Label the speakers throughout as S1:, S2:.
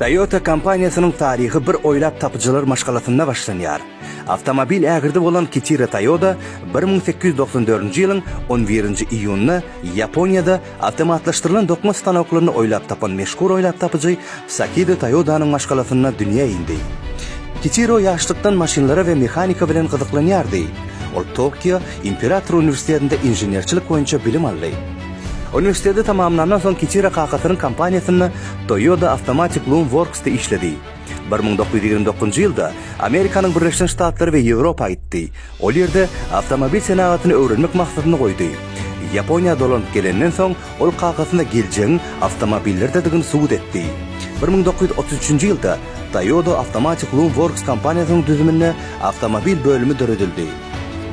S1: Toyota kompaniyasının tarihi bir oylab tapıcılar maşgalasında başlanýar. Avtomobil ägirde bolan Kitira Toyota 1894-yılın 11-iyununa Yaponiýada avtomatlaşdyrılan dokma stanoklaryny oylap tapan meşhur oylap tapıcı Sakido Toyota'nın maşgalasına dünýä indi. Kitiro ýaşlykdan maşinlara we mehanika bilen gyzyklanýardy. Ol Tokyo Imperator Universitetinde inženerçilik boýunça bilim aldy. Üniversitede tamamlanan soň Kitira kakatynyň kompaniýasyny Toyota Automatic Loom Works'te işledi. 1929 ýylda Amerikanyň Birleşik Ştatlary we Ýewropa gitdi. Ol ýerde avtomobil senagatyny öwrenmek maksadyny goýdy. Yaponiýa dolanyp gelenden soň ol kakatyna geljeň avtomobillerde digin suwut etdi. 1933 ýylda Toyota Automatic Loom Works kompaniýasynyň düzümine avtomobil bölümi döredildi.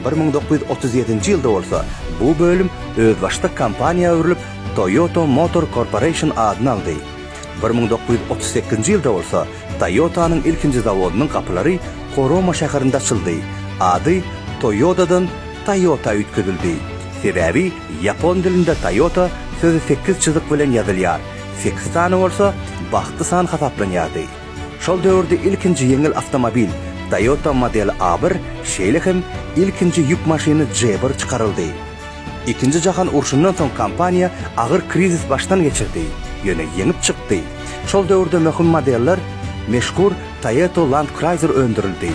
S1: 1937 ýylda bolsa bu bölüm öz başda kompaniýa öwrülip Toyota Motor Corporation adyny aldy. 1938 ýylda bolsa Toyota'nın ilkinji zawodynyň kapylary Koroma şäherinde açyldy. Ady Toyota'dan Toyota ütküdildi. Sebebi Yapon dilinde Toyota sözü 8 çyzyk bilen ýazylýar. 8 tany bolsa baxty san hasaplanýardy. Şol döwürde ilkinji ýeňil avtomobil Toyota modeli A1 şeýle hem ilkinji ýük maşyny J1 çykaryldy. İkinji jahan urşundan soň kompaniýa agyr krizis başdan geçirdi. Ýöne ýeňip çykdy. Şol döwürde möhüm modeller meşhur Toyota Land Cruiser öndürildi.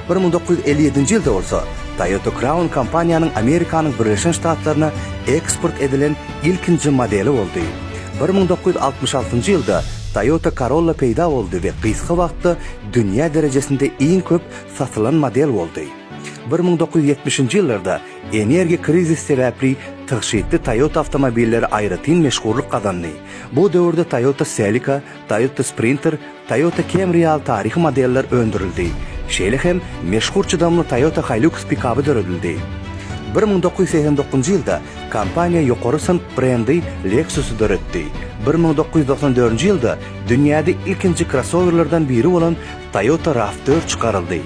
S1: 1957 ýylda bolsa Toyota Crown kompaniýanyň Amerikanyň Birleşik Ştatlaryna eksport edilen ilkinji modeli boldy. 1966 ýylda Toyota Corolla peýda boldy we kysga wagtda dünýä derejesinde iň köp satylan model boldy. 1970-nji ýyllarda energiýa krizisi sebäpli tygşytly Toyota avtomobilleri aýratyn meşhurlyk kazandy. Bu döwürde Toyota Celica, Toyota Sprinter, Toyota Camry al taryhy modeller öndürildi. Şeýle hem meşhur çydamly Toyota Hilux pick-upy döredildi. 1989 ýylda kompaniýa ýokary sınıf brendi Lexus'y döretdi. 1994 ýylda dünýäde ilkinji crossoverlerden biri bolan Toyota RAV4 çykaryldy.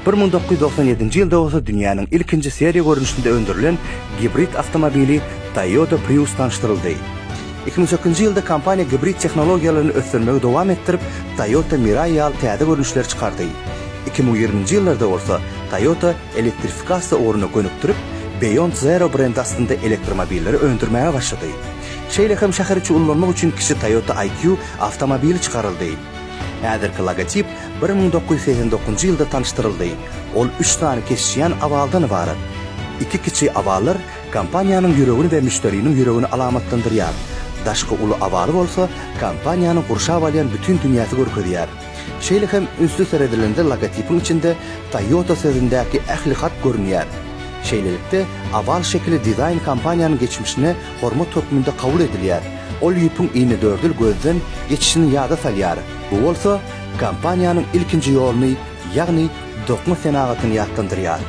S1: 1997 ýylda bolsa dünýäniň ilkinji seriýa görünüşinde öndürilen hibrid avtomobili Toyota Prius tanıştyryldy. 2008 ýylda kompaniýa hibrid tehnologiýalaryny ösdürmegi dowam etdirip Toyota Mirai ýaly täze görünüşler çykardy. 2020 ýyllarda bolsa Toyota elektrifikasiýa oruny gönükdirip Beyond Zero brendi astynda elektromobilleri öndürmäge başlady. Şeýle hem şäher içi ullanmak üçin kişi Toyota IQ avtomobili çykaryldy. Häzirki logotip 1989 ýylda tanıştyryldy. Ol 3 tane kesişýän awaldan ibarat. 2 kiçi awallar kompaniýanyň ýüregini we müşteriniň ýüregini alamatlandyrýar. Daşky uly awaly bolsa kompaniýanyň gurşap alýan bütün dünýäsi görkezýär. Şeýle hem üstü seredilende logotipin içinde Toyota sözündäki ähli hat görünýär. Şeýlelikde awal şekli dizayn kompaniýanyň geçmişine hormat töküminde kabul edilýär. Ol ýüpüň iňi dördül gözden geçişini ýada salýar. Bu bolsa kompaniýanyň ilkinji ýoluny, ýagny dokma senagatyny ýatlandyrýar.